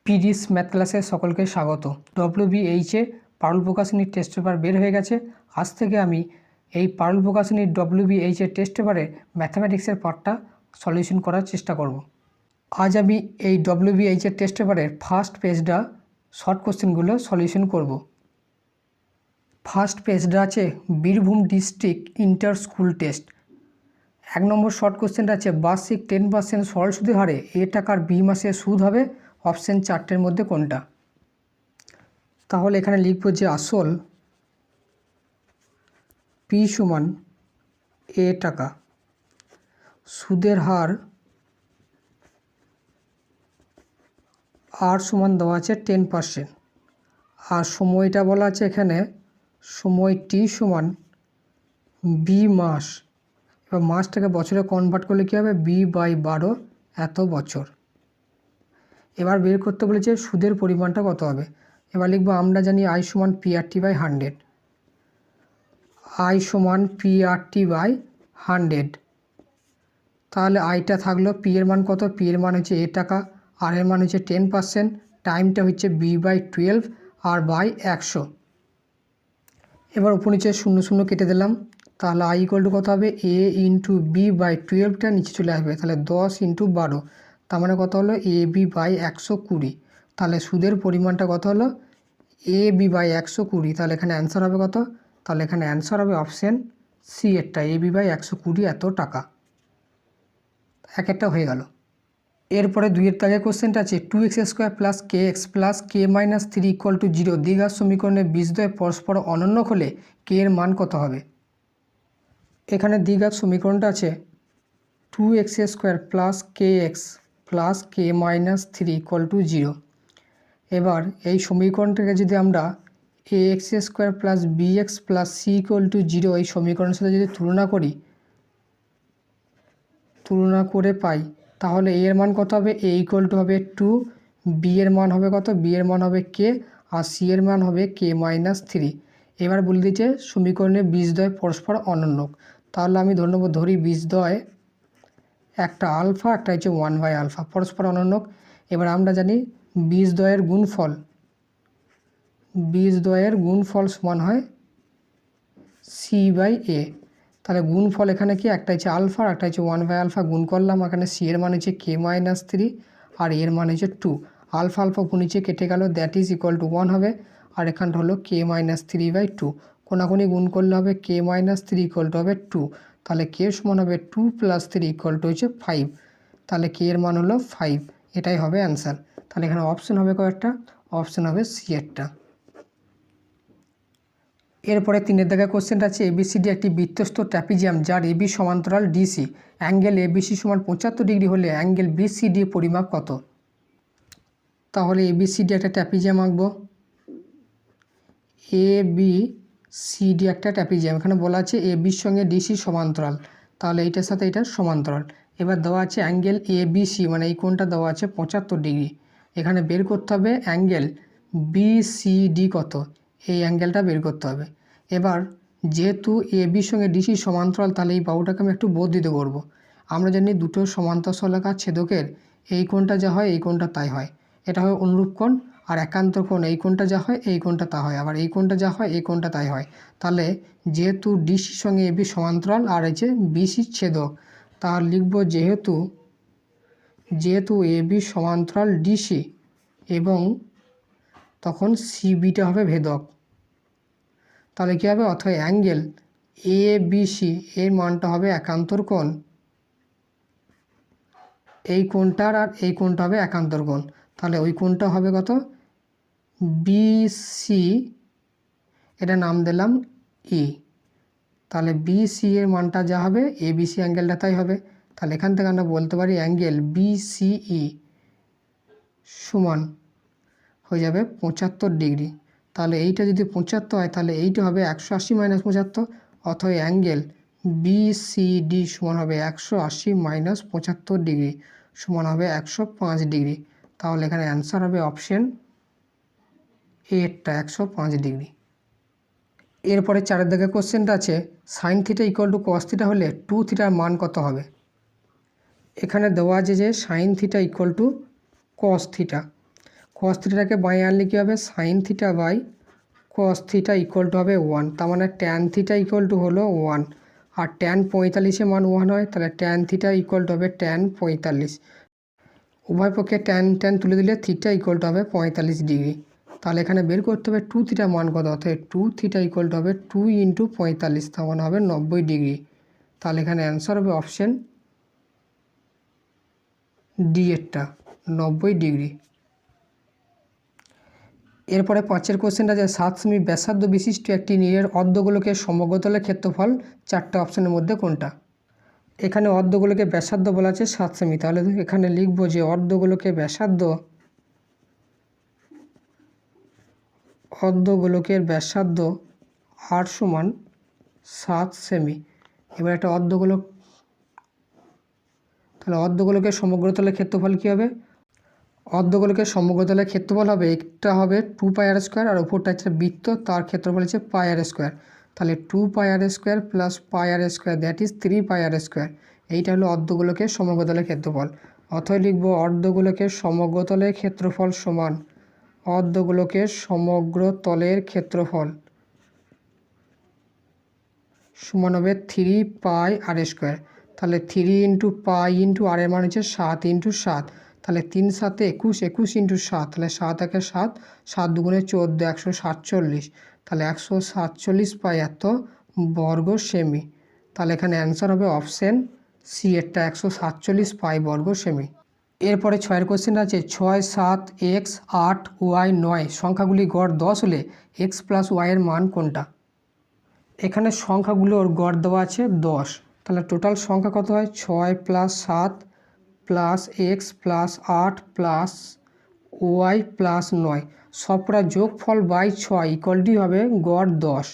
পিডিস math ক্লাসে সকলকে স্বাগত। WBH এ পারুল প্রকাশনীর টেস্ট পেপার বের হয়ে গেছে। আজ থেকে আমি এই পারুল প্রকাশনীর WBH এর টেস্ট পেপারে ম্যাথামেটিক্সের পার্টটা সলিউশন করার চেষ্টা করব। আজ আমি এই WBH এর টেস্ট পেপারের ফার্স্ট পেজটা শর্ট কোশ্চেনগুলো সলিউশন করব। ফার্স্ট পেজটা আছে Birbhum district inter school test. 1 নম্বর শর্ট কোশ্চেনটা আছে বার্ষিক 10% সরল সুদের হারে এ টাকার বি মাসে সুদ হবে অপশান 4টের মধ্যে কোনটা। তাহলে এখানে লিখব যে আসল পি সমান এ টাকা, সুদের হার আর সমান দেওয়া আছে 10%, আর সময়টা বলা আছে এখানে সময় টি সমান বি মাস। এবার মাসটাকে বছরে কনভার্ট করলে কী হবে, B/12 এত বছর। এবার বের করতে বলেছে সুদের পরিমাণটা কত হবে। এবার লিখব আমরা জানি আই সমান PRT/100, আই সমান PRT/100। তাহলে আইটা থাকলো, পি এর মান কত, পি এর মান হচ্ছে এ টাকা, আর এর মান হচ্ছে 10%, টাইমটা হচ্ছে B/12 আর বাই 100। এবার উপর নিচে 0 0 কেটে দিলাম। তাহলে আই ইকুয়াল টু কত হবে, A × B/12টা নিচে চলে আসবে, তাহলে 10 × 12, তার মানে কত হলো AB/120। তাহলে সুদের পরিমাণটা কত হলো AB/120। তাহলে এখানে অ্যান্সার হবে কত, তাহলে এখানে অ্যান্সার হবে অপশান সি এরটা, AB/120 এত টাকা। এক একটা হয়ে গেল। এরপরে 2-এর দাগের কোশ্চেনটা আছে 2x² + kx + k - 3 = 0 দ্বিঘাত সমীকরণে বীজদ্বয় পরস্পর অনন্য হলে k এর মান কত হবে। এখানে দ্বিঘাত সমীকরণটা আছে 2x² + kx + k - 3 = 0। এবার এই সমীকরণটাকে যদি আমরা ax² + bx + c = 0 এই সমীকরণের সাথে যদি তুলনা করে পাই, তাহলে a এর মান কত হবে, a = হবে 2, b এর মান হবে কত, b এর মান হবে k, আর c এর মান হবে k - 3। এবার বলে দিচ্ছে সমীকরণে বীজদ্বয় পরস্পর অনন্য। তাহলে আমি ধরি বীজদ্বয় একটা আলফা, একটা হচ্ছে 1/α পরস্পর অনন্য। এবার আমরা জানি বীজদ্বয়ের গুণফল সমান হয় c/a। তাহলে গুণফল এখানে কি, একটা হচ্ছে আলফা আর একটা হচ্ছে 1/α, গুণ করলাম। এখানে c এর মান হচ্ছে k - 3 আর এর মান হচ্ছে 2। আলফা আলফা উপর নিচে কেটে গেল, দ্যাট ইজ ইকুয়াল টু 1 হবে, আর এখানটা হলো k - 3/2। কোনাকুনি গুণ করলে হবে k - 3 = হবে 2। তাহলে k সমান হবে 2 + 3 = হচ্ছে 5। তাহলে k এর মান হলো 5, এটাই হবে অ্যান্সার। তাহলে এখানে অপশান হবে কয়েকটা, অপশান হবে সি এরটা। এরপরে 3-এর দাগের কোশ্চেনটা আছে ABCD একটি বৃত্তস্থ ট্র্যাপিজিয়াম যার AB সমান্তরাল DC, অ্যাঙ্গেল ABC সমান 75 ডিগ্রি হলে অ্যাঙ্গেল BCD পরিমাপ কত। তাহলে ABCD একটা ট্র্যাপিজিয়াম আঁকবো, ABCD একটা ট্র্যাপিজিয়াম। এখানে বলা আছে ABর সঙ্গে DC সমান্তরাল, তাহলে এইটার সাথে এটা সমান্তরাল। এবার দেওয়া আছে অ্যাঙ্গেল ABC, মানে এই কোণটা দেওয়া আছে 75 ডিগ্রি। এখানে বের করতে হবে অ্যাঙ্গেল BCD কত, এই অ্যাঙ্গেলটা বের করতে হবে। এবার যেহেতু ABর সঙ্গে DC সমান্তরাল, তাহলে এই বাহুটাকে আমি একটু বর্ধিত করব। আমরা জানি দুটো সমান্তরাল ছেদকের এই কোণটা যা হয় এই কোণটা তাই হয়, এটা হয় অনুরূপ কোণ। আর একান্তর কোণ এই কোণটা যা হয় এই কোণটা তা হয়, আবার এই কোণটা যা হয় এই কোণটা তাই হয়। তাহলে যেহেতু ডিসির সঙ্গে AB সমান্তরাল আর এই যে BC ছেদক, তাহলে লিখব যেহেতু AB সমান্তরাল DC এবং তখন CBটা হবে ভেদক। তাহলে কী হবে, অথবা অ্যাঙ্গেল ABC এর মানটা হবে একান্তর কোণ, এই কোণটার আর এই কোণটা হবে একান্তর কোণ। তাহলে ওই কোণটা হবে কত, BC, এটা নাম দিলাম E। তাহলে BC এর মানটা যা হবে ABC অ্যাঙ্গেলটা তাই হবে। তাহলে এখান থেকে আমরা বলতে পারি অ্যাঙ্গেল BCE সমান হয়ে যাবে 75 ডিগ্রি। তাহলে এইটা যদি 75 হয় তাহলে এইটা হবে 180 - 75, অথবা অ্যাঙ্গেল BCD সমান হবে 180 - 75 ডিগ্রি সমান হবে 105 ডিগ্রি। তাহলে এখানে অ্যান্সার হবে অপশান এরটা 105 ডিগ্রি। এরপরে 4-এর দাগের কোশ্চেনটা আছে sin θ = cos θ হলে 2 θ মান কত হবে। এখানে দেওয়া আছে যে sin θ = cos θ। কস থিটাটাকে বাঁয়ে আনলে কী হবে sine theta by cos theta equal to হবে 1, তার মানে ট্যান থিটা ইকুয়াল টু হলো 1, আর ট্যান 45-এর মান 1 হয়, তাহলে ট্যান থিটা ইকুয়াল টু হবে ট্যান 45। উভয় পক্ষে ট্যান ট্যান তুলে দিলে থিটা ইকুয়াল টু হবে 45 ডিগ্রি। তাহলে এখানে বের করতে হবে 2 থিটা মান কত, অর্থাৎ 2 থিটা ইকুয়াল টু হবে 2 × 45, তার মানে হবে 90 ডিগ্রি। তাহলে এখানে অ্যান্সার হবে অপশন ডি এরটা 90 ডিগ্রি। এরপরে 5 কোশ্চেনটা যে 7 সেমি ব্যাসার্ধ বিশিষ্ট একটি নীরের অর্ধগোলকের সমগ্রতলের ক্ষেত্রফল 4টে অপশনের মধ্যে কোনটা? এখানে অর্ধগোলকের ব্যাসার্ধ বলা আছে 7 সেমি, তাহলে এখানে লিখব যে অর্ধগোলকের ব্যাসার্ধ r সমান 7 সেমি। এবার একটা অর্ধগোলক, তাহলে অর্ধগোলকের সমগ্রতলের ক্ষেত্রফল কী হবে? অর্ধগোলকের সমগ্রতলের ক্ষেত্রফল হবে, একটা হবে 2πr² আর উপরটা হচ্ছে বৃত্ত, তার ক্ষেত্রফল হচ্ছে πr²। তাহলে 2πr² plus πr², that is 3πr²। এইটা হলো অর্ধগোলকের সমগ্রতলের ক্ষেত্রফল। অথবা লিখব অর্ধগোলকের সমগ্রতলের ক্ষেত্রফল সমান অর্ধগোলকের সমগ্রতলের ক্ষেত্রফল সমান হবে 3πr²। তাহলে 3 × π × r এর মান হচ্ছে 7 × 7, তাহলে 3 × 7 = 21, 21 × 7, তাহলে 7 × 1 7, 7 × 2 = 14, 147, তাহলে 147 π বর্গ সেমি। তাহলে এখানে অ্যান্সার হবে অপশন সি এরটা 147 π বর্গ সেমি। এরপরে 6 কোশ্চেন আছে 6, 7, x, 8, y, 9 সংখ্যাগুলি গড় 10 হলে x + y এর মান কোনটা? এখানে সংখ্যাগুলোর গড় দেওয়া আছে 10, তাহলে টোটাল সংখ্যা কত হয় 6 + 7 + x + 8 + y + 9, সবকটা যোগফল বাই 6 ইকুয়ালটি হবে গড় 10।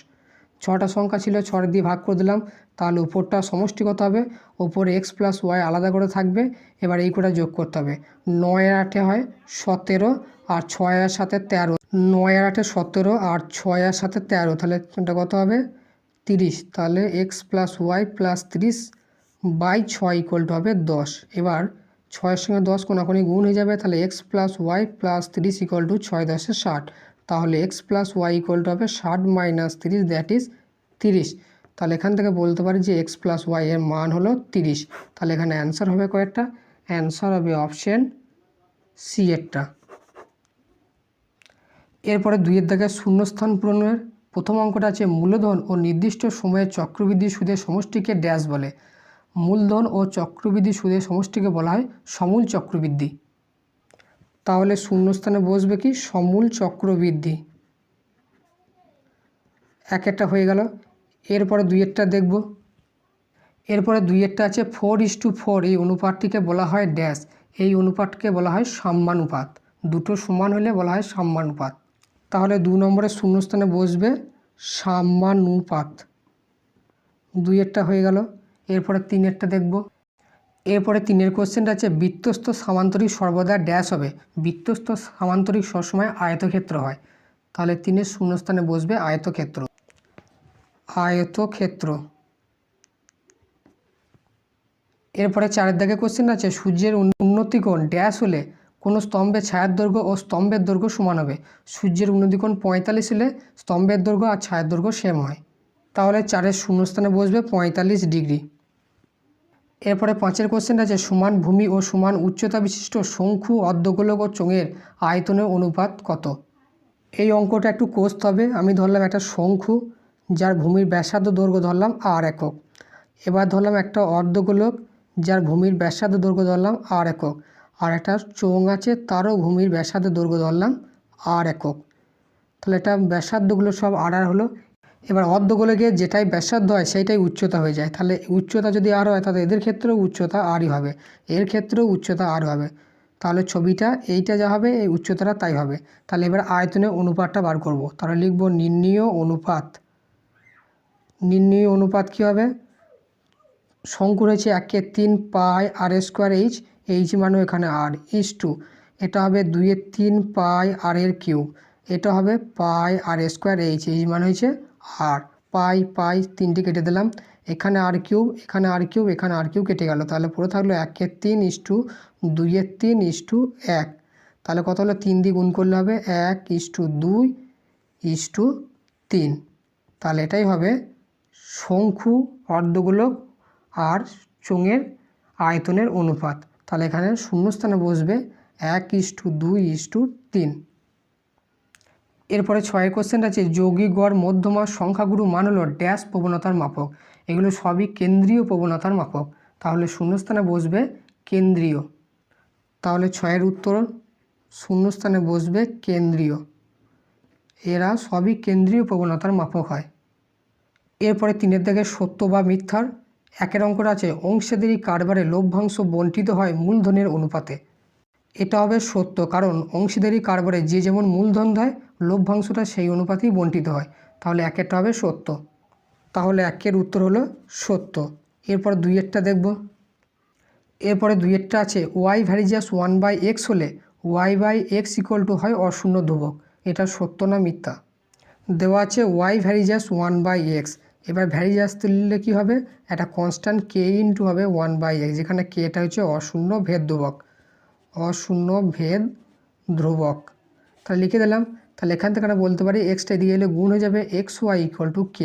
6টা সংখ্যা ছিল, 6 দিয়ে ভাগ করে দিলাম, তাহলে উপরটা সমষ্টি কত হবে, ওপরে x + y আলাদা করে থাকবে। এবার এই কটা যোগ করতে হবে, 9 আর 8 হয় 17, আর 6 আর 7 13, 9 আর 8 17, আর 6 আর 7 13, তাহলে এটা কত হবে 30। তাহলে x + y + 30 by 6 equal to হবে 10। এবার 6-এর সঙ্গে 10 কোনাকুনি গুণ হয়ে যাবে, তাহলে x + y + 30 ইকুয়াল টু 6 × 10 = 60, তাহলে x + y ইকুয়াল টু হবে 60 - 30, দ্যাট ইজ 30। তাহলে এখান থেকে বলতে পারি যে x + y এর মান হলো 30। তাহলে এখানে অ্যান্সার হবে কয়েকটা, অ্যান্সার হবে অপশন সি এরটা। এরপরে 2-এর দাগে শূন্যস্থান পূরণের প্রথম অঙ্কটা আছে মূলধন ও নির্দিষ্ট সময়ের চক্রবৃদ্ধি সুদের সমষ্টিকে ড্যাশ বলে। মূলধন ও চক্রবৃদ্ধি সুদের সমষ্টিকে বলা হয় সমূল চক্রবৃদ্ধি। তাহলে শূন্যস্থানে বসবে কি সমূল চক্রবৃদ্ধি। একটা হয়ে গেল। এরপরে 2-এরটা দেখব। এরপরে 2-এরটা আছে 4:4, এই অনুপাতটিকে বলা হয় ড্যাশ, এই অনুপাতকে বলা হয় সাম্যানুপাত। দুটো সমান হলে বলা হয় সাম্যানুপাত। তাহলে 2 নম্বরের শূন্যস্থানে বসবে সাম্যানুপাত। 2-এরটা হয়ে গেল। এরপরে 3-এরটা দেখব। এরপরে 3-এর কোশ্চেনটা আছে বৃত্তস্থ সামান্তরিক সর্বদা ড্যাশ হবে। বৃত্তস্থ সামান্তরিক সবসময় আয়তক্ষেত্র হয়। তাহলে 3-এর শূন্যস্থানে বসবে আয়তক্ষেত্র। আয়তক্ষেত্র। এরপরে 4-এর দাগে কোশ্চেন আছে সূর্যের উন্নতিকোণ ড্যাশ হলে কোনো স্তম্ভের ছায়ার দৈর্ঘ্য ও স্তম্ভের দৈর্ঘ্য সমান হবে। সূর্যের উন্নতিকোণ 45 হলে স্তম্ভের দৈর্ঘ্য আর ছায়ার দৈর্ঘ্য সেম হয়। তাহলে 4-এর শূন্যস্থানে বসবে 45 ডিগ্রি। এরপরে 5-এর কোশ্চেন আছে সমান ভূমি ও সমান উচ্চতা বিশিষ্ট শঙ্কু, অর্ধগোলক ও চোঙের আয়তনের অনুপাত কত? এই অঙ্কটা একটু কষতে হবে। আমি ধরলাম একটা শঙ্কু যার ভূমির ব্যাসার্ধ দৈর্ঘ্য ধরলাম r একক। এবার ধরলাম একটা অর্ধগোলক যার ভূমির ব্যাসার্ধ দৈর্ঘ্য ধরলাম r একক, আর একটা চোঙ আছে তারও ভূমির ব্যাসার্ধ দৈর্ঘ্য ধরলাম r একক। তাহলে এটা ব্যাসার্ধগুলো সব r হলো। এবার অর্ধগোলকের যেটাই ব্যাসার্ধ হয় সেইটাই উচ্চতা হয়ে যায়। তাহলে উচ্চতা যদি r হয় তাহলে এদের ক্ষেত্রেও উচ্চতা rই হবে, এর ক্ষেত্রেও উচ্চতা r হবে। তাহলে ছবিটা এইটা যা হবে এই উচ্চতাটা তাই হবে। তাহলে এবার আয়তনের অনুপাতটা বার করব। তাহলে লিখব নির্ণীয় অনুপাত। নির্ণীয় অনুপাত কী হবে, শঙ্কু রয়েছে 1/3 πr²h, h মানেও এখানে r = এটা হবে 2/3 πr³ এটা হবে πr²h, h মানে হয়েছে r, পাই 3টে কেটে দিলাম, এখানে r³ এখানে r³ এখানে r³ কেটে গেল। তাহলে পুরো থাকলো 1/3 = 2/3 = 1। তাহলে কত হলো 3 দিয়ে গুণ করলে হবে 1:2:3। তাহলে এটাই হবে শঙ্কু, অর্ধগোলক আর চোঙের আয়তনের অনুপাত। তাহলে এখানে শূন্যস্থানে বসবে 1:2:3। এরপরে 6 কোশ্চেনটা আছে যৌগিক গড় মধ্যমা সংখ্যাগুরু মান হলো ড্যাশ প্রবণতার মাপক। এগুলো সবই কেন্দ্রীয় প্রবণতার মাপক। তাহলে শূন্যস্থানে বসবে কেন্দ্রীয়। তাহলে 6-এর উত্তর শূন্যস্থানে বসবে কেন্দ্রীয়। এরা সবই কেন্দ্রীয় প্রবণতার মাপক হয়। এরপরে 3-এর দাগে সত্য বা মিথ্যার 1-এর অঙ্কটা আছে অংশীদারি কারবারে লভ্যাংশ বণ্টিত হয় মূলধনের অনুপাতে। এটা হবে সত্য, কারণ অংশীদারি কারবারে যে যেমন মূলধন দেয় লভ্যাংশটা সেই অনুপাতেই বণ্টিত হয়। তাহলে 1-এরটা হবে সত্য। তাহলে 1-এর উত্তর হলো সত্য। এরপর 2-এরটা দেখব। এরপরে 2-এরটা আছে y ভ্যারিজাস 1/x হলে y/x হয় অশূন্য ধ্রুবক। এটা সত্য না মিথ্যা? দেওয়া আছে y ভ্যারিজাস 1/x। এবার ভ্যারিজাস তুললে কী হবে, একটা কনস্ট্যান্ট k ইন্টু হবে 1/x, যেখানে kটা হচ্ছে অশূন্য ভেদ ধ্রুবক। অশূন্য ভেদ ধ্রুবক। তাহলে লিখে দিলাম। তাহলে এখান থেকে আমরা বলতে পারি এক্সটা দিয়ে এলে গুণ হয়ে যাবে xy k।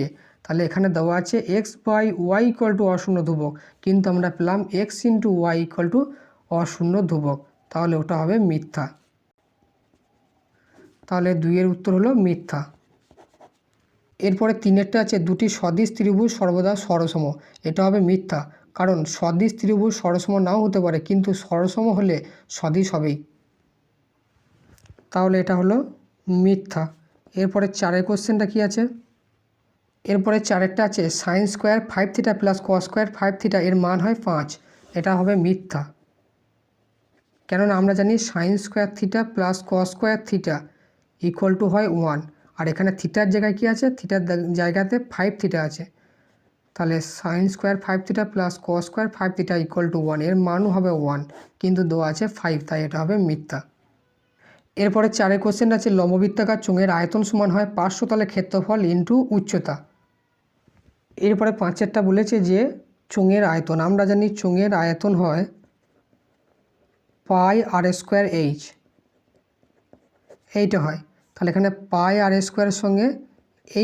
তাহলে এখানে দেওয়া আছে x/y অশূন্য ধ্রুবক, কিন্তু আমরা পেলাম x ইন্টু y অশূন্য ধ্রুবক। তাহলে ওটা হবে মিথ্যা। তাহলে 2-এর উত্তর হলো মিথ্যা। এরপরে 3-এরটা আছে দুটি সদিশ ত্রিভুজ সর্বদা সরসম। এটা হবে মিথ্যা, কারণ সদিশ ত্রিভুজ সরসম নাও হতে পারে, কিন্তু সরসম হলে সদিশ হবেই। তাহলে এটা হলো মিথ্যা। এরপরে 4-এর কোশ্চেনটা কি আছে? এরপরে 4-এরটা আছে sin স্কোয়ার 5θ প্লাস cos স্কোয়ার 5θ এর মান হয় 5। এটা হবে মিথ্যা, কেননা আমরা জানি sin square theta plus cos square theta হয় 1। আর এখানে থিটার জায়গায় কি আছে, থিটার জায়গাতে 5θ আছে। তাহলে sin স্কোয়ার 5θ প্লাস cos স্কোয়ার 5θ 1, এর মানও হবে 1, কিন্তু দেওয়া আছে 5, তাই এটা হবে মিথ্যা। এরপরে 4-এর কোশ্চেন আছে লম্ববৃত্তাকার চোঙের আয়তন সমান হয় 500 তলে ক্ষেত্রফল ইন্টু উচ্চতা। এরপরে 5-এরটা বলেছে যে চোঙের আয়তন, আমরা জানি চোঙের আয়তন হয় πr²h, এইটা হয়। তাহলে এখানে πr² সঙ্গে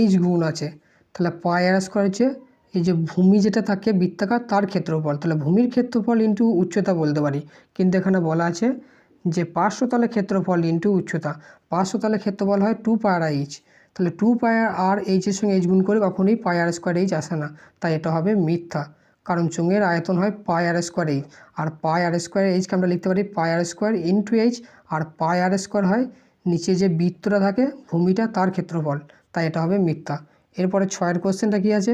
h গুণ আছে। তাহলে πr² হচ্ছে এই যে ভূমি যেটা থাকে বৃত্তাকার তার ক্ষেত্রফল, তাহলে ভূমির ক্ষেত্রফল ইন্টু উচ্চতা বলতে পারি। কিন্তু এখানে বলা আছে যে 500 তলে ক্ষেত্রফল ইন্টু উচ্চতা। 500 তলে ক্ষেত্রফল হয় 2πr/h। তাহলে 2πr/h এর সঙ্গে h গুণ করে কখনোই πr²h আসে না, তাই এটা হবে মিথ্যা। কারণ চোঙের আয়তন হয় πr²h, আর πr²hকে আমরা লিখতে পারি πr² ইন্টু h, আর πr² হয় নিচে যে বৃত্তটা থাকে ভূমিটা তার ক্ষেত্রফল, তাই এটা হবে মিথ্যা। এরপরে 6-এর কোশ্চেনটা কি আছে?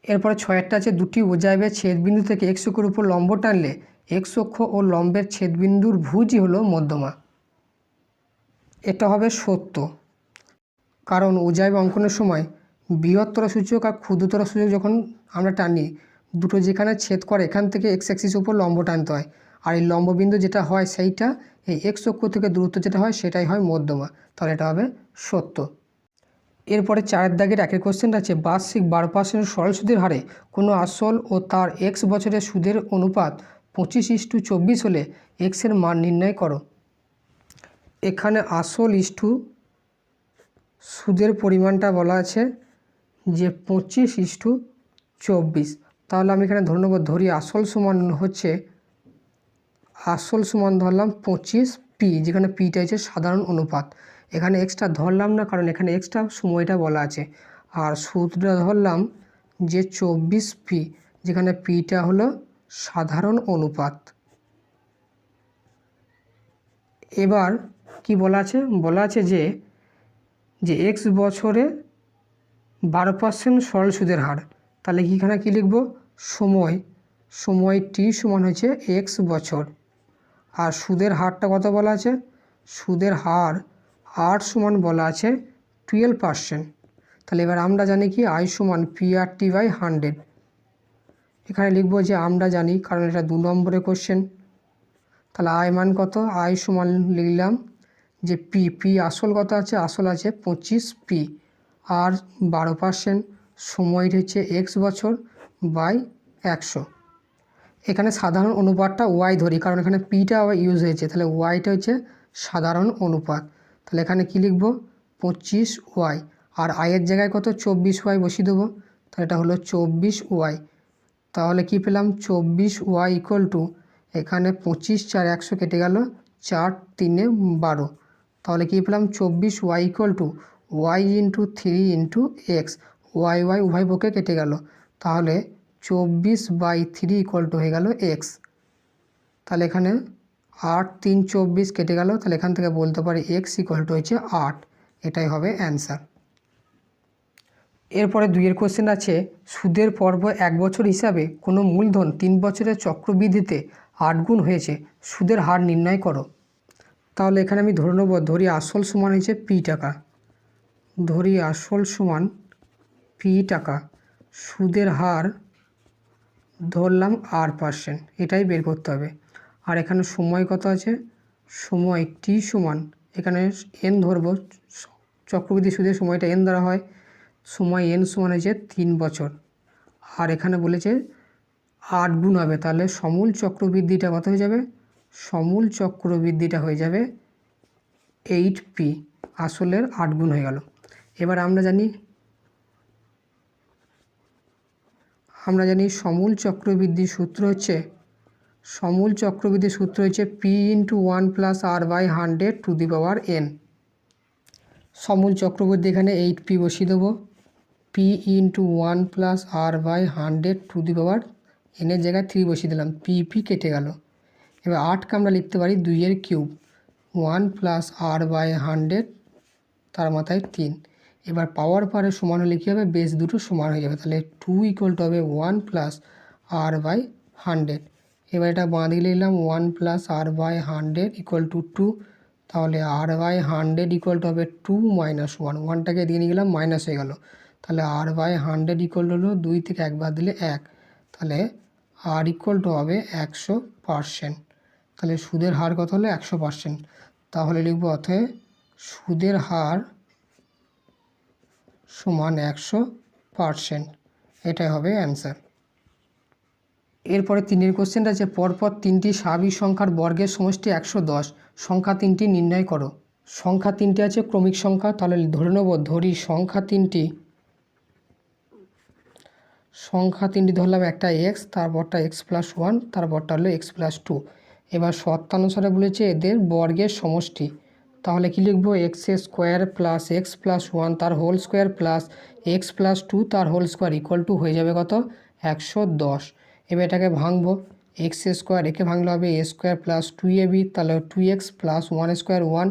এরপরে 6-এরটা আছে দুটি উজাইবের ছেদবিন্দু থেকে x অক্ষের উপর লম্ব টানলে x অক্ষ ও লম্বের ছেদবিন্দুর ভুজই হলো মধ্যমা। এটা হবে সত্য, কারণ উজাইব অঙ্কনের সময় বৃহত্তর সূচক আর ক্ষুদ্রতর সূচক যখন আমরা টানি, দুটো যেখানে ছেদ করে এখান থেকে x অ্যাক্সিস উপর লম্ব টানতে হয়, আর এই লম্ববিন্দু যেটা হয় সেইটা এই x অক্ষ থেকে দূরত্ব যেটা হয় সেটাই হয় মধ্যমা। তাহলে এটা হবে সত্য। এরপরে 4-এর দাগের 1-এর কোশ্চেনটা আছে বার্ষিক 12% সরল সুদের হারে কোনো আসল ও তার x বছরের সুদের অনুপাত 25:24 হলে x এর মান নির্ণয় করো। এখানে আসল সুদের পরিমাণটা বলা আছে যে 25:24। তাহলে আমি এখানে ধরি আসল সমান ধরলাম 25p, যেখানে পিটা হচ্ছে সাধারণ অনুপাত। এখানে এক্সটা ধরলাম না, কারণ এখানে এক্সটা সময়টা বলা আছে। আর সুদটা ধরলাম যে 24p, যেখানে পিটা হলো সাধারণ অনুপাত। এবার কি বলা আছে যে এক্স বছরে 12% সরল সুদের হার। তাহলে এখানে কি লিখব, সময় টি সমান হচ্ছে এক্স বছর, আর সুদের হারটা কত বলা আছে, সুদের হার আর সমান বলা আছে 12%। তাহলে এবার আমরা জানি কি আই সমান PRT/100। এখানে লিখব যে আমরা জানি, কারণ এটা 2 নম্বরের কোশ্চেন। তাহলে আই মান কত, আই সমান লিখলাম যে পি আসল কত আছে, আসল আছে 25p, আর 12% সময়টা হচ্ছে এক্স বছর বাই 100। এখানে সাধারণ অনুপাতটা ওয়াই ধরি, কারণ এখানে পিটা ইউজ হয়েছে, তাহলে ওয়াইটা হচ্ছে সাধারণ অনুপাত। তাহলে এখানে কি লিখব 25y, আর আয়ের জায়গায় কত 24y বসিয়ে দেবো, তাহলে এটা হলো 24y। তাহলে কি পেলাম 24y ইকুয়াল টু, এখানে 25 4 100 কেটে গেল, 4 3 12, তাহলে কি পেলাম 24y equal to y into 3 into x, y উভয় পক্ষে কেটে গেল, তাহলে 24/3 ইকুয়াল টু হয়ে গেল এক্স। তাহলে এখানে 8 3 24 কেটে গেল, তাহলে এখান থেকে বলতে পারি এক্স ইকুয়াল টু হচ্ছে 8, এটাই হবে অ্যান্সার। এরপরে 2 কোশ্চেন আছে, সুদের পর্ব 1 বছর হিসাবে কোনো মূলধন 3 বছরের চক্রবৃদ্ধিতে 8 গুণ হয়েছে, সুদের হার নির্ণয় করো। তাহলে এখানে আমি ধরে নেব, ধরি আসল সমান হয়েছে পি টাকা, ধরি আসল সমান পি টাকা, সুদের হার ধরলাম r%, এটাই বের করতে হবে। আর এখানে সময় কত আছে, সময় টি সমান, এখানে এন ধরব, চক্রবৃদ্ধি সুদের সময়টা এন ধরা হয়, সময় এন সমান হয়েছে 3 বছর, আর এখানে বলেছে 8 গুণ হবে, তাহলে সমূল চক্রবৃদ্ধিটা কত হয়ে যাবে, সমূল চক্রবৃদ্ধিটা হয়ে যাবে 8p, আসলের 8 গুণ হয়ে গেল। এবার আমরা জানি সমূল চক্রবৃদ্ধির সূত্র হচ্ছে, সমূল চক্রবৃদ্ধির সূত্র হচ্ছে p ইন্টু 1 প্লাস r/100^n। সমূল চক্রবৃদ্ধি এখানে 8p বসিয়ে দেবো, p ইন্টু 1 প্লাস r/100^n এর জায়গায় 3 বসিয়ে দিলাম, p কেটে গেল। এবার 8কে আমরা লিখতে পারি 2 এর কিউব, 1 প্লাস r/100, তার মাথায় 3। এবার পাওয়ার পারে সমান হলে কী হবে, বেস দুটো সমান হয়ে যাবে, তাহলে 2 ইকুয়াল টু হবে 1 প্লাস r/100। এবার এটা বাঁ দিকে লিখলাম 1 প্লাস r/100 ইকুয়াল টু 2, তাহলে r/100 ইকুয়াল টু হবে 2 মাইনাস 1, 1টাকে দিয়ে নিয়ে গেলাম মাইনাস হয়ে গেল, তাহলে r/100 ইকুয়াল টু হলো 2 থেকে 1 বাদ দিলে 1, তাহলে r ইকুয়াল টু হবে 100%। তাহলে সুদের হার কত হলো 100%, তাহলে লিখব অতএব সুদের হার সমান 100%, এটাই হবে অ্যান্সার। এরপরে 3 কোশ্চেনটা আছে, পরপর 3টি স্বাভাবিক সংখ্যার বর্গের সমষ্টি 110, সংখ্যা 3টি নির্ণয় করো। সংখ্যা 3টি আছে ক্রমিক সংখ্যা, তাহলে ধরে নেব, ধরি সংখ্যা 3টি ধরলাম, একটা এক্স, তারপরটা x+1, তারপরটা হলো x+2। এবার শর্তানুসারে বলেছে এদের বর্গের সমষ্টি, তাহলে কি লিখব, x² প্লাস x+1 তার হোল স্কোয়ার প্লাস x+2 তার হোল স্কোয়ার ইকুয়াল টু হয়ে যাবে কত, 110। এবার এটাকে ভাঙবো, x² একে ভাঙলে হবে a² প্লাস 2ab, তাহলে 2x প্লাস 1² 1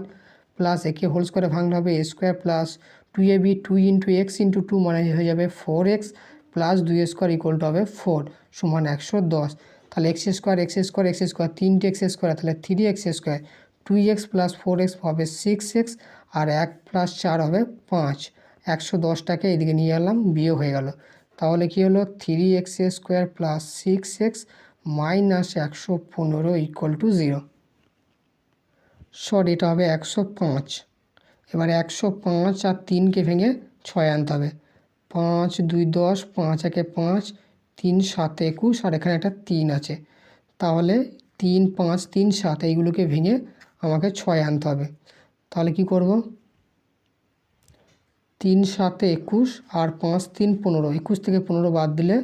প্লাস একে হোল স্কোয়ারে ভাঙলে হবে a² plus 2ab, 2 into x into 2 মানে হয়ে যাবে 4x প্লাস 2² ইকুয়াল টু হবে 4 সমান 110। তাহলে x², 3টে x², তাহলে 3x², 2x প্লাস 4x হবে 6x, আর 1 প্লাস 4 হবে 5, 110টাকে এদিকে নিয়ে এলাম, বিয়োগ হয়ে গেল, তাহলে কি হলো 3x² plus 6x minus 115 equal to 0, এটা হবে 105। এবার 105 আর 3কে ভেঙে 6 আনতে হবে, 5 2 10, 5 1 5, 3 7 21, আর এখানে একটা 3 আছে, তাহলে 3 5 3 7 এইগুলোকে ভেঙে আমাকে 6 আনতে হবে। তাহলে কি করব, 3 7 21 আর 5 3 15, 21 থেকে 15 বাদ দিলে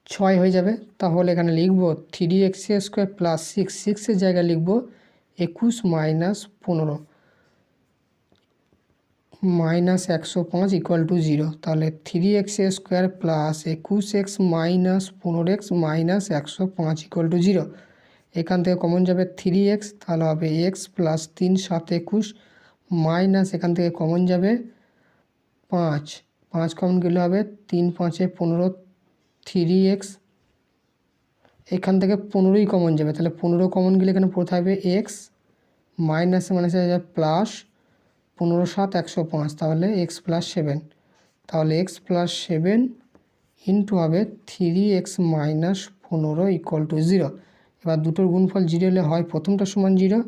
6 হয়ে যাবে। তাহলে এখানে লিখব 3x² প্লাস 6, 6এর জায়গায় লিখব 21 মাইনাস 15 মাইনাস 105 ইকুয়াল টু 0, তাহলে 3x² plus 21x minus 15x minus 105 equal to 0। এখান থেকে কমন যাবে 3x, তাহলে হবে x প্লাস 3 7 21 মাইনাস এখান থেকে কমন যাবে 5, 5 কমন গেলে হবে 3 5 15, 3x, এখান থেকে 15ই কমন যাবে, তাহলে 15 কমন গেলে এখানে পড়ে থাকবে x মাইনাস মাইনাসে যাবে প্লাস 15 7 105, তাহলে x প্লাস 7, তাহলে x প্লাস 7 ইন্টু হবে 3x মাইনাস 15 ইকুয়াল টু 0। এবার দুটোর গুণফল 0 হলে হয় প্রথমটা সমান 0,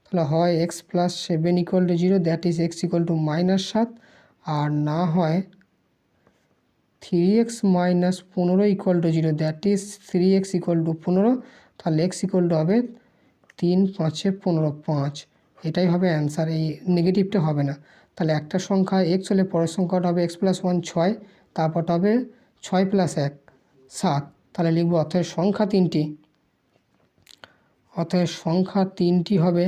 তাহলে হয় x plus 7 equal to 0, that is x equal to -7, আর না হয় 3x minus 15 equal to 0, that is 3x equal to 15, তাহলে x ইকুয়াল টু হবে 3 5 15 5, এটাই হবে অ্যান্সার, এই নেগেটিভটা হবে না। তাহলে একটা সংখ্যা এক্স হলে পরের সংখ্যাটা হবে এক্স প্লাস 1 6, তারপরটা হবে 6 প্লাস 1 7। তাহলে লিখব অতএব সংখ্যা তিনটি, অতএব সংখ্যা তিনটি হবে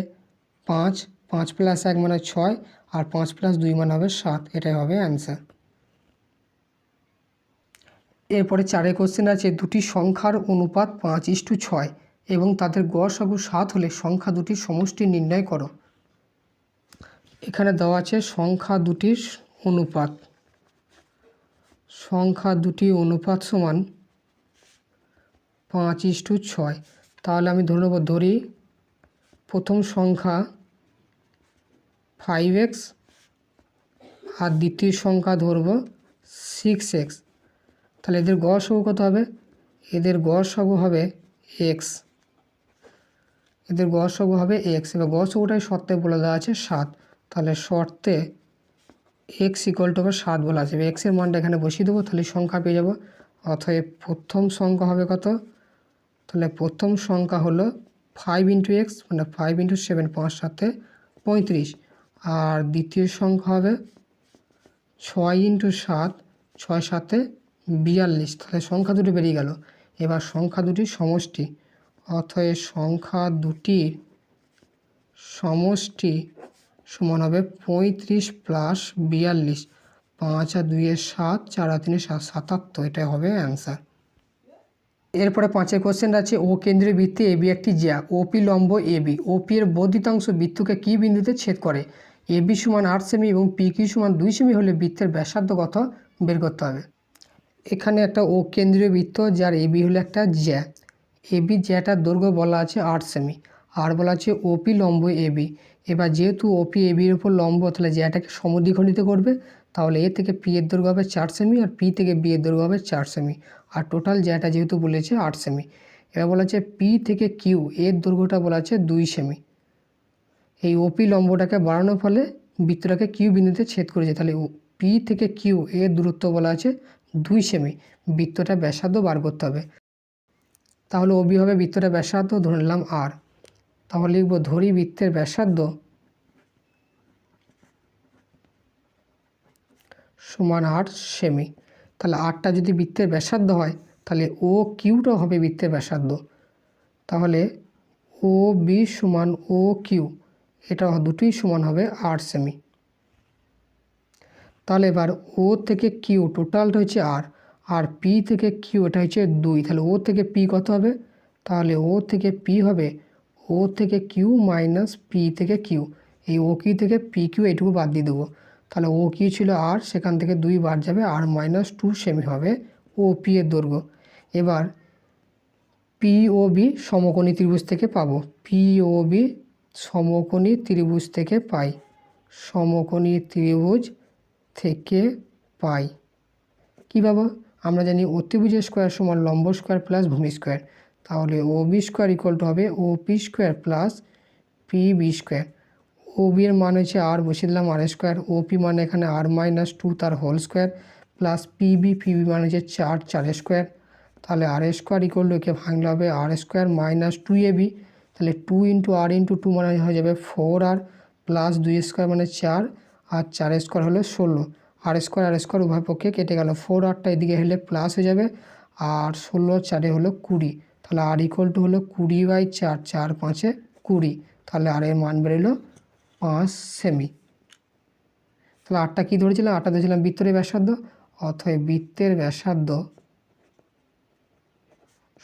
5, 5 প্লাস 1 মানে 6, আর 5 প্লাস 2 মানে হবে 7, এটাই হবে অ্যান্সার। এরপরে 4 কোশ্চেন আছে, দুটি সংখ্যার অনুপাত 5:6 এবং তাদের গড় 7 হলে সংখ্যা দুটির সমষ্টি নির্ণয় করো। এখানে দেওয়া আছে সংখ্যা দুটির অনুপাত, সংখ্যা দুটি অনুপাত সমান 5:6। তাহলে আমি ধরি প্রথম সংখ্যা 5x আর দ্বিতীয় সংখ্যা ধরব 6x। তাহলে এদের গড় কত হবে? এদের গড় হবে x, এদের গড় হবে x। এবার গড়টাই শর্তে বলে দেওয়া আছে 7, তাহলে শর্তে x = 7 বলা আছে। এক্সের মানটা এখানে বসিয়ে দেবো, তাহলে সংখ্যা পেয়ে যাব। অতএব প্রথম সংখ্যা হবে কত? তাহলে প্রথম সংখ্যা হলো 5 × x মানে 5 × 7, 5 7 35, আর দ্বিতীয় সংখ্যা হবে 6 × 7, 6 7 42। তাহলে সংখ্যা দুটি বেরিয়ে গেল। এবার সংখ্যা দুটির সমষ্টি, অতএব সংখ্যা দুটির সমষ্টি সমান হবে 35 প্লাস 42, 5 আর 2 7, 4 আর 3 7, 77, এটাই হবে অ্যান্সার। এরপরে 5 কোশ্চেন আছে, ও কেন্দ্রীয় বৃত্তে এবি একটি জ্যা, ওপি লম্ব এবি, ওপি এর বর্ধিতাংশ বৃত্তকে কি বিন্দুতে ছেদ করে? এবি সমান 8 সেমি এবং পি কিউ সমান 2 সেমি হলে বৃত্তের ব্যাসার্ধ কত বের করতে হবে। এখানে একটা ও কেন্দ্রীয় বৃত্ত যার এবি হলো একটা জ্যা, এবি জ্যাটার দৈর্ঘ্য বলা আছে 8 সেমি, আর বলা আছে ওপি লম্ব এবি। এবার যেহেতু ওপি এবির উপর লম্ব, তাহলে জ্যাটাকে সমদ্বিখণ্ডিত করবে, তাহলে এ থেকে পি এর দৈর্ঘ্য হবে 4 সেমি আর পি থেকে বি এর দৈর্ঘ্য হবে 4 সেমি, আর টোটাল জ্যাটা যেহেতু বলেছে 8 সেমি। এবার বলা আছে পি থেকে কিউ এর দৈর্ঘ্যটা বলা আছে 2 সেমি। এই ওপি লম্বটাকে বাড়ানোর ফলে বৃত্তটাকে কিউ বিন্দুতে ছেদ করেছে, তাহলে পি থেকে কিউ এর দূরত্ব বলা আছে 2 সেমি। বৃত্তটা ব্যাসার্ধ বার করতে হবে, তাহলে ওবি হবে বৃত্তটা ব্যাসার্ধ, ধরে নিলাম আর। তাহলে লিখব ধরি বৃত্তের ব্যাসার্ধ সমান 8 সেমি। তাহলে 8টা যদি বৃত্তের ব্যাসার্ধ হয়, তাহলে ও কিউটাও হবে বৃত্তের ব্যাসার্ধ, তাহলে ও বি সমান ও কিউ, এটা দুটোই সমান হবে 8 সেমি। তাহলে এবার ও থেকে কিউ টোটালটা হচ্ছে আর পি থেকে কিউ এটা হচ্ছে 2, তাহলে ও থেকে পি কত হবে? তাহলে ও থেকে পি হবে ও থেকে কিউ মাইনাস পি থেকে কিউ। এই ও কিউ থেকে পি কিউ এইটুকু বাদ দিয়ে দেবো, তাহলে ও কিউ ছিল আর, সেখান থেকে 2 বাদ যাবে, আর মাইনাস 2 সেমি হবে ও পি এর দৈর্ঘ্য। এবার পি ও বি সমকোণী ত্রিভুজ থেকে পাবো, পি ও বি সমকোণী ত্রিভুজ থেকে পাই, সমকোণী ত্রিভুজ থেকে পাই। কী পাবো? আমরা জানি অতিভুজ স্কোয়ার সমান লম্ব স্কোয়ার প্লাস ভূমি স্কোয়ার, তাহলে O B square equal to হবে O P square plus P B square. O B এর মান হচ্ছে আর, বসিয়ে দিলাম আর স্কোয়ার, ও পি মানে এখানে আর মাইনাস 2 তার হোল স্কোয়ার, প্লাস পিবি মানে হচ্ছে 4 স্কোয়ার। তাহলে আর স্কোয়ার ইকুয়াল টু একে ভাঙলে হবে আর স্কোয়ার মাইনাস 2ab, তাহলে 2 × r × 2 মানে হয়ে যাবে 4r, প্লাস 2 স্কোয়ার মানে 4, আর 4 স্কোয়ার হলো 16, আর স্কোয়ার উভয় পক্ষে কেটে গেল, 4rটা এদিকে হলে প্লাস হয়ে যাবে, আর 16 4 হলো 20, তাহলে আর ইকুয়াল টু হলো 20/4, 4 5 20, তাহলে আর এর মান বেরোলো 5 সেমি। তাহলে আটটা কী ধরেছিলাম? আটটা ধরেছিলাম বৃত্তের ব্যাসার্ধ, অথবা বৃত্তের ব্যাসার্ধ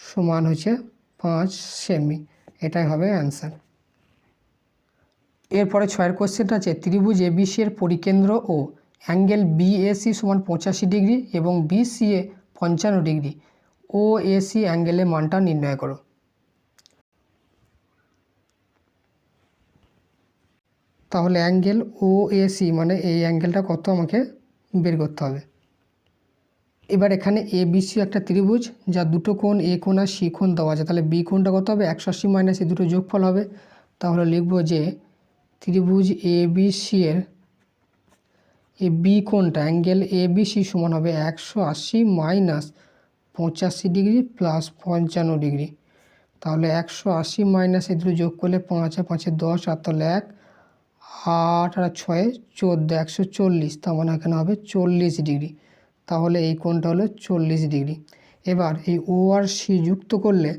সমান হচ্ছে 5 সেমি, এটাই হবে অ্যান্সার। এরপরে 6 কোশ্চেনটা আছে, ত্রিভুজ এবিসি এর পরিকেন্দ্র ও অ্যাঙ্গেল বিএসি সমান 85 ডিগ্রি এবং বিসিএ 55 ডিগ্রি, ও এসি অ্যাঙ্গেলের মানটা নির্ণয় করো। তাহলে অ্যাঙ্গেল ও এসি মানে এই অ্যাঙ্গেলটা কত আমাকে বের করতে হবে। এবার এখানে এ বিসি একটা ত্রিভুজ, যা দুটো কোণ এ কোণ আর সি কোণ দেওয়া আছে, তাহলে বি কোণটা কত হবে? 180 মাইনাস এই দুটো যোগফল হবে। তাহলে লিখব যে ত্রিভুজ এ বিসি এর এই বি কোণটা অ্যাঙ্গেল এ বিসি সমান হবে 180 মাইনাস 85 ডিগ্রি প্লাস 55 ডিগ্রি। তাহলে 180 মাইনাস এই দুটো যোগ করলে 5 আর 5 10, আর তাহলে 1, 8 আর 6 14, 140, তার মানে এখানে হবে 40 ডিগ্রি। তাহলে এই কোণটা হলো 40 ডিগ্রি। এবার এই ও আর সি যুক্ত করলে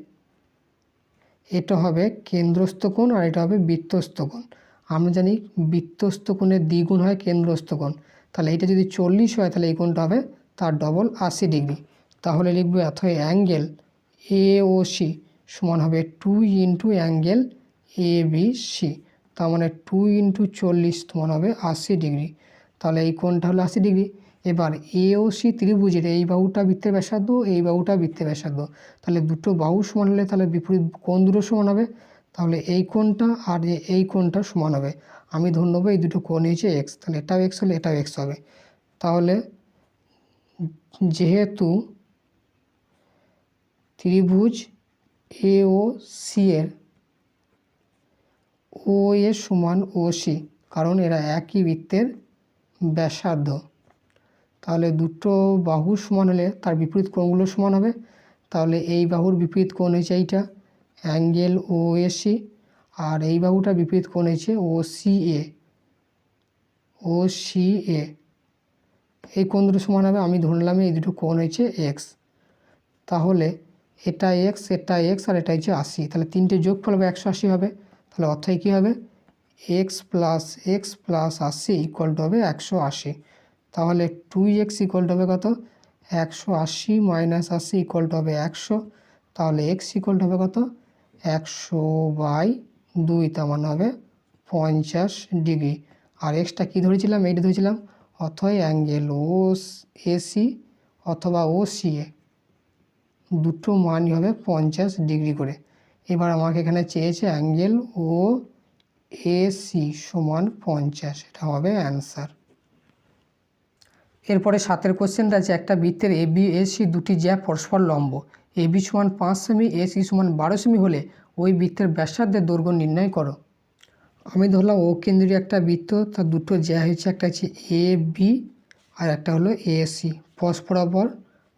এটা হবে কেন্দ্রস্থ কোণ আর এটা হবে বৃত্তস্থ কোণ। আমরা জানি বৃত্তস্থ কোণের দ্বিগুণ হয় কেন্দ্রস্থ কোণ। তাহলে এটা যদি 40 হয় তাহলে এই কোণটা হবে তার ডবল 80 ডিগ্রি। তাহলে লিখবো অথবা অ্যাঙ্গেল এ ও সি সমান হবে 2 into angle A B C, তার মানে 2 ইন্টু 40 সমান হবে 80 ডিগ্রি। তাহলে এই কোণটা হলো 80 ডিগ্রি। এবার এ ও সি ত্রিভুজের এই বাহুটা বৃত্তের ব্যাসার্ধ, এই বাহুটা বৃত্তের ব্যাসার্ধ, তাহলে দুটো বাহু সমান হলে তাহলে বিপরীত কোণ দুটো সমান হবে। তাহলে এই কোণটা আর এই কোণটা সমান হবে। আমি ধরে নেবো এই দুটো কোণ হয়েছে এক্স, তাহলে এটাও এক্স হলে এটাও এক্স হবে। তাহলে যেহেতু ত্রিভুজ এ ও সি এর ও এ সমান ও সি, কারণ এরা একই বৃত্তের ব্যাসার্ধ, তাহলে দুটো বাহু সমান হলে তার বিপরীত কোণগুলো সমান হবে। তাহলে এই বাহুর বিপরীত কোণ হয়েছে এইটা অ্যাঙ্গেল ও এ সি, আর এই বাহুটা বিপরীত কোণ হয়েছে ও সি এ, ও সি এ, এই কোণ দুটো সমান হবে। আমি ধরলাম এই দুটো কোণ হয়েছে এক্স, তাহলে এটা এক্স, এটা এক্স, আর এটা হচ্ছে 80, তাহলে তিনটে যোগফল হবে 180 হবে। তাহলে অর্থাৎ কী হবে এক্স প্লাস 80 ইকুয়াল টু হবে 180। তাহলে 2x ইকুয়াল টু হবে কত 180 মাইনাস 80 ইকুয়াল টু হবে 100। তাহলে x ইকুয়াল টু হবে কত 100/2, তার মানে হবে 50 ডিগ্রি। আর এক্সটা কী ধরেছিলাম, এইটা ধরেছিলাম, অথবা অ্যাঙ্গেল ও এসি অথবা ও সি এ, দুটো মানই হবে 50 ডিগ্রি করে। এবার আমাকে এখানে চেয়েছে অ্যাঙ্গেল ও এসি সমান 50, এটা হবে অ্যান্সার। এরপরে 7 কোশ্চেনটা আছে, একটা বৃত্তের এ বি এসি দুটি জ্যা পরস্পর লম্ব, এ বি সমান 5 সেমি, এসি সমান 12 সেমি হলে ওই বৃত্তের ব্যাসার্ধের দৈর্ঘ্য নির্ণয় করো। আমি ধরলাম ও কেন্দ্রীয় একটা বৃত্ত, তার দুটো জ্যা হয়েছে, একটা হচ্ছে এ বি আর একটা হলো এসি, পরস্পর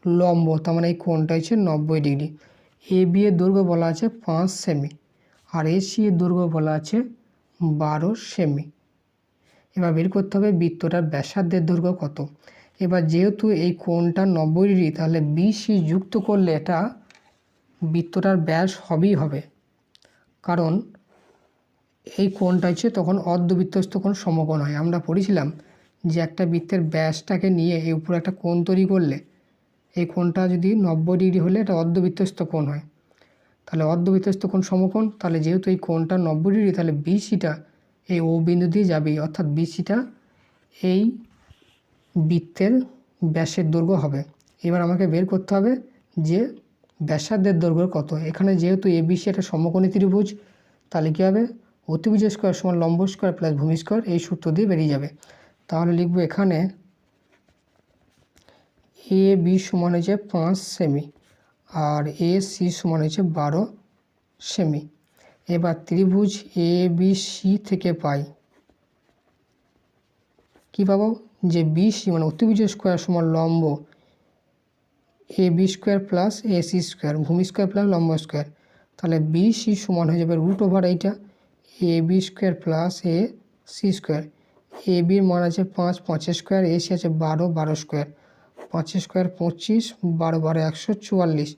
লম্ব, তার মানে এই কোণটা হচ্ছে 90 ডিগ্রি। এ বি এর দৈর্ঘ্য বলা আছে 5 সেমি আর এসি এর দৈর্ঘ্য বলা আছে 12 সেমি। এবার বের করতে হবে বৃত্তটার ব্যাসার্ধের দৈর্ঘ্য কত। এবার যেহেতু এই কোণটা 90 ডিগ্রি, তাহলে বিসি যুক্ত করলে এটা বৃত্তটার ব্যাস হবেই হবে, কারণ এই কোণটা হচ্ছে তখন অর্ধবৃত্তস্থ কোণ সমকোণ হয়। আমরা পড়েছিলাম যে একটা বৃত্তের ব্যাসটাকে নিয়ে এই উপরে একটা কোণ তৈরি করলে এই কোণটা যদি 90 ডিগ্রি হলে এটা অর্ধবৃত্তস্থ কোণ হয়। তাহলে অর্ধবৃত্তস্থ কোণ সমকোণ, তাহলে যেহেতু এই কোণটা 90 ডিগ্রি, তাহলে বিসিটা এই ও বিন্দু দিয়ে যাবেই, অর্থাৎ বিসিটা এই বৃত্তের ব্যাসের দৈর্ঘ্য হবে। এবার আমাকে বের করতে হবে যে ব্যাসার্ধের দৈর্ঘ্য কত। এখানে যেহেতু এবিসি একটা সমকোণী ত্রিভুজ, তাহলে কী হবে অতিভুজ স্কয়ার সমান লম্ব স্কয়ার প্লাস ভূমি স্কয়ার, এই সূত্র দিয়ে বেরিয়ে যাবে। তাহলে লিখব এখানে এ বি সমান হচ্ছে 5 সেমি আর এ সি সমান হচ্ছে 12 সেমি। এবার ত্রিভুজ এ বি সি থেকে পাই কী পাবো, যে বিসি মানে অতিভুজ স্কয়ার সমান লম্ব A B square plus A C square, ভূমি স্কোয়ার প্লাস লম্ব স্কোয়ার, তাহলে বিসি সমান হয়ে যাবে রুট ওভার এইটা A B square plus A C square. A বির মান আছে 5, 5 স্কোয়ার, এসি আছে 12, 12 স্কোয়ার, 5 স্কোয়ার 25, 12 12 144,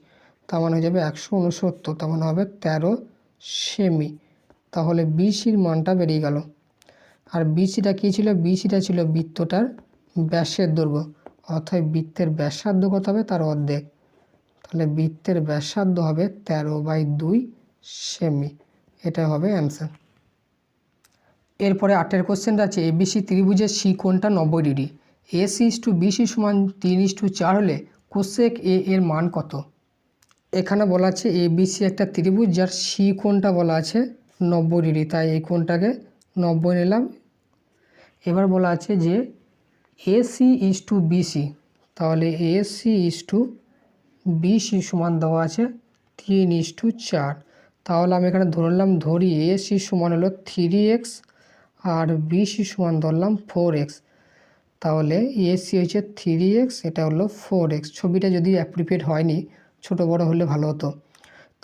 তার মানে হয়ে যাবে 169, তার মানে হবে 13 সেমি। তাহলে বিসির মানটা বেরিয়ে গেল। আর বিসিটা কী ছিল, বিসিটা ছিল বৃত্তটার ব্যাসের দৈর্ঘ্য, অর্থাৎ বৃত্তের ব্যাসার্ধ কত হবে তার অর্ধেক, তাহলে বৃত্তের ব্যাসার্ধ হবে 13/2 সেমি, এটা হবে অ্যান্সার। এরপরে 8 কোশ্চেনটা আছে, এবিসি ত্রিভুজের সি কোণটা 90 degree, AC is to BC সমান 3:4 হলে কোসেক এ এর মান কত। এখানে বলা আছে এবিসি একটা ত্রিভুজ যার সি কোণটা বলা আছে 90 ডিগ্রি, তাই এই কোণটাকে 90 নিলাম। এবার বলা আছে যে এসি ইস টু বিসি, তাহলে এসি ইস টু বিসি সমান দেওয়া আছে 3:4, তাহলে আমি এখানে ধরি এসি সমান হলো 3x আর বিসি সমান ধরলাম 4x, তাহলে এসি হচ্ছে 3x, এটা হলো 4x। ছবিটা যদি অ্যাপ্রিপিয়েট হয়নি, ছোট বড় হলে ভালো হতো।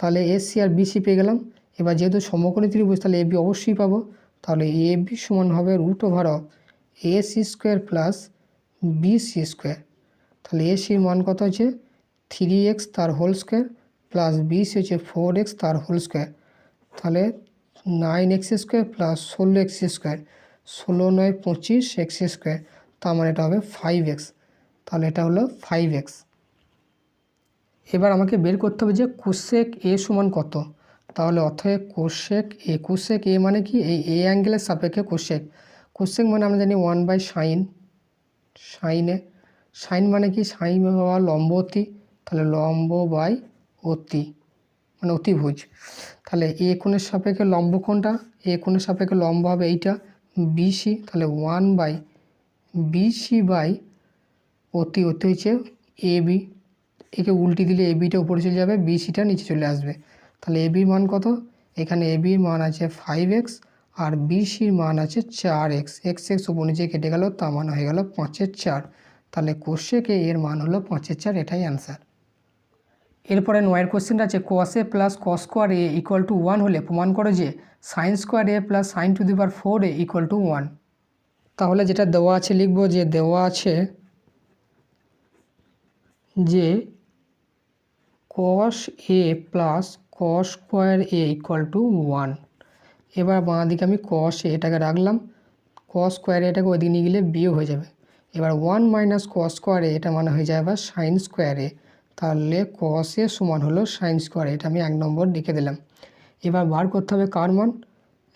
তাহলে এসি আর বিসি পেয়ে গেলাম। এবার যেহেতু সমকোণী ত্রিভুজ তাহলে এবি অবশ্যই পাবো। তাহলে এবি সমান হবে √অফ AC square plus BC square. তাহলে এসির মান কত হচ্ছে 3x তার হোল স্কোয়ার প্লাস বিসি হচ্ছে 4x তার হোল স্কোয়ার। তাহলে 9x square plus 16x square, 16 9 25 x square, তার মানে এটা হবে 5x। তাহলে এটা হলো 5x। এবার আমাকে বের করতে হবে যে কোসেক এ সমান কত। তাহলে অতএব কোসেক এ মানে কি, এই এ অ্যাঙ্গেলের সাপেক্ষে কোসেক মানে আমরা জানি 1/sin। সাইন মানে কি, সাইন হওয়া লম্ব অতি, তাহলে লম্ব বাই অতি মানে অতিভুজ। তাহলে এ কোণের সাপেক্ষে লম্ব কোণটা, এ কোণের সাপেক্ষে লম্ব হবে এইটা বিসি। তাহলে 1/BC বাই অতি হচ্ছে এবি। একে উল্টি দিলে এবিটা উপরে চলে যাবে, বিসিটা নিচে চলে আসবে। তাহলে এবির মান কত, এখানে এবির মান আছে 5x আর বিসির মান আছে 4x। x উপর নিচে কেটে গেল, তার মান হয়ে গেল 5/4। তাহলে কোসেক এর মান হলো 5/4, এটাই অ্যান্সার। এরপরে 9 কোশ্চেনটা আছে cos a plus cos square A equal to 1 হলে প্রমাণ করো যে sin square A plus sin two the power 4 A equal to 1। তাহলে যেটা দেওয়া আছে লিখব যে দেওয়া আছে যে cos a plus cos square A equal to 1। এবার বাঁ দিকে আমি cos a এটাকে রাখলাম, cos স্কোয়ার এটাকে ওইদিকে নিয়ে গেলে বিয়োগ হয়ে যাবে। এবার 1 মাইনাস cos স্কোয়ার এ এটা মানে হয়ে যায় আবার sin স্কোয়ার এ। তাহলে cos এ সমান হলো sin স্কোয়ার, এটা আমি 1 নম্বর লিখে দিলাম। এবার বার করতে হবে কার মান,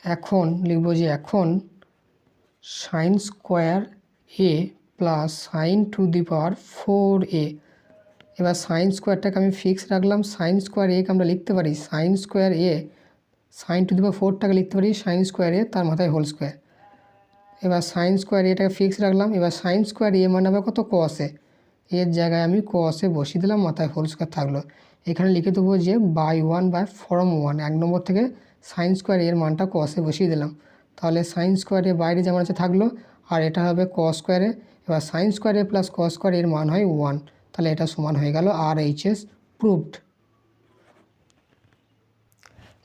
এখন লিখব যে এখন sin square A plus sin two the power 4a। এবার সাইন স্কোয়ারটাকে আমি ফিক্স রাখলাম, সাইন স্কোয়ার একে আমরা লিখতে পারি sine square A, sine to the power 4টাকে লিখতে পারি সাইন স্কোয়ার এ তার মাথায় হোল স্কোয়ার। এবার সাইন স্কোয়ার এটাকে ফিক্স রাখলাম। এবার সাইন স্কোয়ার এ মানে হবে কত, cos a। এর জায়গায় আমি cos a বসিয়ে দিলাম, মাথায় হোল স্কোয়ার থাকলো। এখানে লিখে দেবো যে বাই 1/from 1। 1 নম্বর থেকে সাইন স্কোয়ার এর মানটা cos a বসিয়ে দিলাম। তাহলে সাইন স্কোয়ার এ বাইরে যেমন আছে থাকলো, আর এটা হবে cos স্কোয়ার এ। এবার সাইন স্কোয়ার এ প্লাস cos স্কোয়ার এর মান হয় 1। তাহলে এটা সমান হয়ে গেল RHS প্রুভড।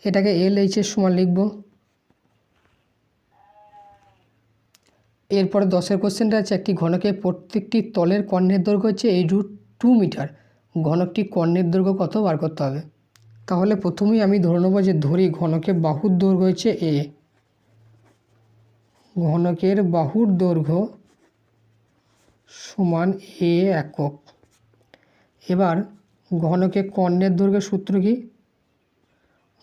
এটাকে LHS সমান লিখব। এরপরে 10 কোশ্চেনটা আছে একটি ঘনকের প্রত্যেকটি তলের কর্ণের দৈর্ঘ্য হচ্ছে √2 মিটার। ঘনকটি কর্ণের দৈর্ঘ্য কত বার করতে হবে। তাহলে প্রথমেই আমি ধরে নেব যে ধরি ঘনকের বাহুর দৈর্ঘ্য হচ্ছে a। ঘনকের বাহুর দৈর্ঘ্য সমান a একক। এবার ঘনকের কর্ণের দৈর্ঘ্যের সূত্র কি,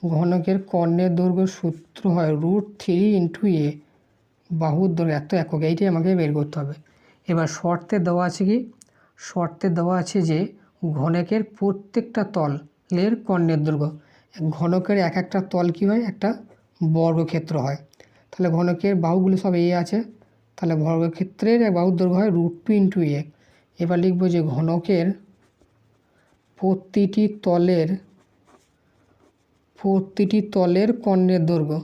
ঘনকের কর্ণের দৈর্ঘ্য সূত্র হয় √3 × a। বাহুর দৈর্ঘ্য এত একক, এইটাই আমাকে বের করতে হবে। এবার শর্তে দেওয়া আছে কি, শর্তে দেওয়া আছে যে ঘনকের প্রত্যেকটা তলের কর্ণের দৈর্ঘ্য। ঘনকের এক একটা তল কী হয়, একটা বর্গক্ষেত্র হয়। তাহলে ঘনকের বাহুগুলো সব এ আছে, তাহলে বর্গক্ষেত্রের বাহুর দৈর্ঘ্য হয় √2 × a। এবার লিখব যে ঘনকের প্রতিটি তলের কর্ণের দৈর্ঘ্য,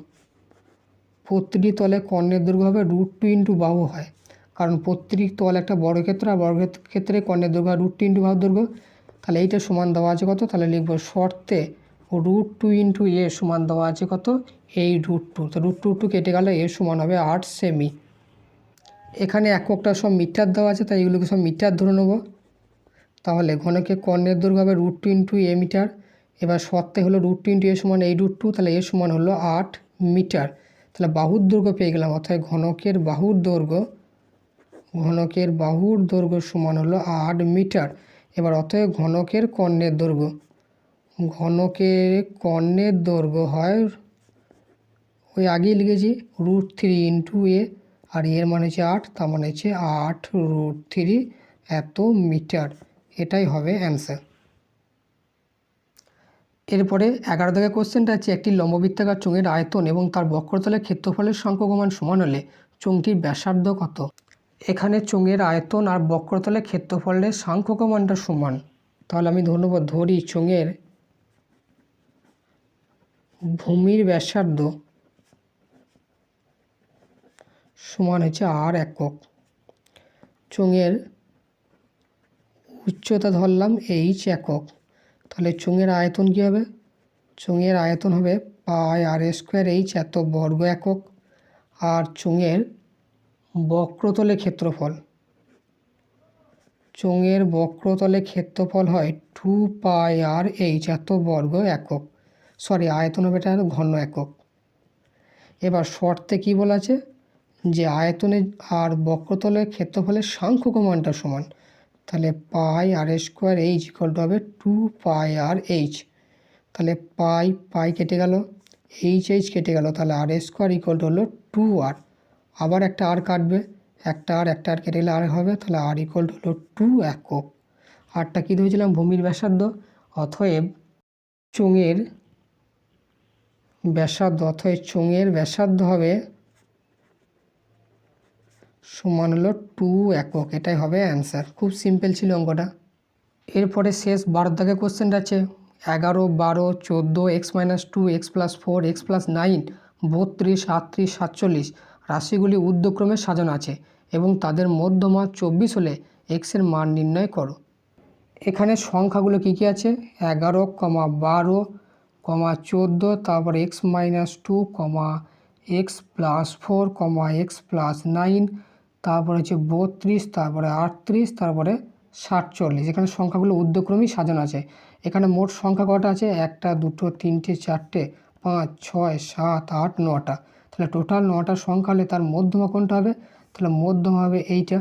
প্রতিটি তলে কর্ণের দৈর্ঘ্য হবে √2 × বাহু হয়, কারণ প্রতিটি তল একটা বর্গক্ষেত্র, আর বর্গক্ষেত্রে কর্ণের দৈর্ঘ্য √2 × বাহুর দৈর্ঘ্য। তাহলে এইটা সমান দেওয়া আছে কত, তাহলে লিখব শর্তে √2 × a সমান দেওয়া আছে কত, এই √2। তো √2 কেটে গেলে এর সমান হবে 8 সেমি। এখানে এককটা সব মিটার দেওয়া আছে, তাই এগুলোকে সব মিটার ধরে নেব। তাহলে ঘনকের কর্ণের দৈর্ঘ্য হবে √2 × a মিটার। এবার শর্তে হলো √2 × a সমান এই √2, তাহলে এর সমান হলো 8 মিটার। তাহলে বাহুর দৈর্ঘ্য পেয়ে গেলাম, অর্থাৎ ঘনকের বাহুর দৈর্ঘ্য সমান হলো 8 মিটার। এবার অতএব ঘনকের কর্ণের দৈর্ঘ্য হয়, ওই আগেই লিখেছি √3 × a, আর এর মানে হচ্ছে 8, তার মানে হচ্ছে 8√3 এত মিটার। এটাই হবে অ্যান্সার। এরপরে 11 কোশ্চেনটা আছে একটি লম্ববৃত্তাকার চোঙের আয়তন এবং তার বক্রতলের ক্ষেত্রফলের সংখ্যক মান সমান হলে চোঙটির ব্যাসার্ধ কত। এখানে চোঙের আয়তন আর বক্রতলের ক্ষেত্রফলের সংখ্যক মানটা সমান। তাহলে আমি ধরি চোঙের ভূমির ব্যাসার্ধ সমান হচ্ছে r একক, চোঙের উচ্চতা ধরলাম h একক। তাহলে চোঙের আয়তন কী হবে, চোঙের আয়তন হবে পাই আর স্কোয়ার এইচ এত বর্গ একক। আর চোঙের বক্রতলে ক্ষেত্রফল, চোঙের বক্রতলে ক্ষেত্রফল হয় 2 পাই আর এইচ এত বর্গ একক। আয়তন হবে এটা ঘন একক। এবার শর্তে কি বলা আছে, যে আয়তনে আর বক্রতলের ক্ষেত্রফলের সাংখ্যক মানটা সমান। তাহলে পাই আর স্কোয়ার এইচ ইকুয়াল টু হবে 2 পাই আর এইচ। তাহলে পাই পাই কেটে গেল, এইচ এইচ কেটে গেল, তাহলে আর স্কোয়ার ইকুয়াল টু হলো 2 আর। আবার একটা আর কাটবে, একটা আর কেটে গেলে আর হবে, তাহলে আর ইকুয়াল টু হলো 2 একক। আরটা কী ধরেছিলাম, ভূমির ব্যাসার্ধ। অতএব চোঙের ব্যাসার্ধ হবে সমান হলো 2 একক। এটাই হবে অ্যান্সার। খুব সিম্পল ছিল অঙ্কটা। এরপরে শেষ 12 দাগের কোশ্চেনটা আছে 11, 12, 14, x-2, x+4, x+9, 32, 38, 47 রাশিগুলি ঊর্ধ্বক্রমে সাজানো আছে এবং তাদের মধ্যমা 24 হলে এক্সের মান নির্ণয় করো। এখানে সংখ্যাগুলো কী কী আছে, 11, 12, 14, তারপরে x-2, x+4, x+9, তারপরে হচ্ছে 32, তারপরে 38, তারপরে 47। এখানে সংখ্যাগুলো ঊর্ধ্বক্রমেই সাজানো আছে। এখানে মোট সংখ্যা কটা আছে, 1, 2, 3, 4, 5, 6, 7, 8, 9টা। তাহলে টোটাল 9টা সংখ্যা হলে তার মধ্যমা কোনটা হবে, তাহলে মধ্যমা হবে এইটা।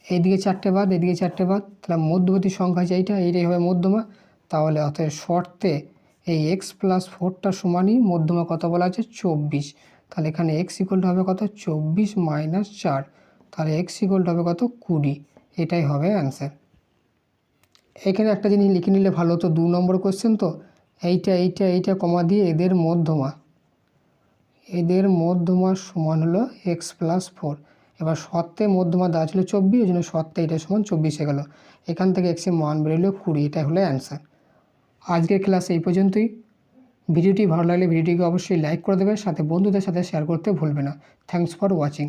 এইদিকে 4টে বাদ, এদিকে 4টে বাদ, তাহলে মধ্যবর্তী সংখ্যা আছে এইটাই হবে মধ্যমা। তাহলে অতএব শর্তে এই x+4টা সমানই মধ্যমা কত বলা আছে, 24। তাহলে এখানে x ইকুয়াল টু হবে কত, 24 - 4। তাহলে x ইকুয়াল টু হবে কত, 20। এটাই হবে অ্যান্সার। এখানে একটা জিনিস লিখে নিলে ভালো হতো, 2 নম্বর কোশ্চেন তো, এইটা কমা দিয়ে এদের মধ্যমা সমান হলো x+4। এবার শর্তে মধ্যমা দেওয়া ছিল 24, ওই জন্য শর্তে এটা সমান 24 হয়ে গেল। এখান থেকে এক্সের মান বেরোলো 20। এটাই হলো অ্যান্সার। আজকের ক্লাস এই পর্যন্তই। ভিডিওটি ভালো লাগলে ভিডিওটিকে অবশ্যই লাইক করে দেবে, সাথে বন্ধুদের সাথে শেয়ার করতে ভুলবে না। Thanks for watching.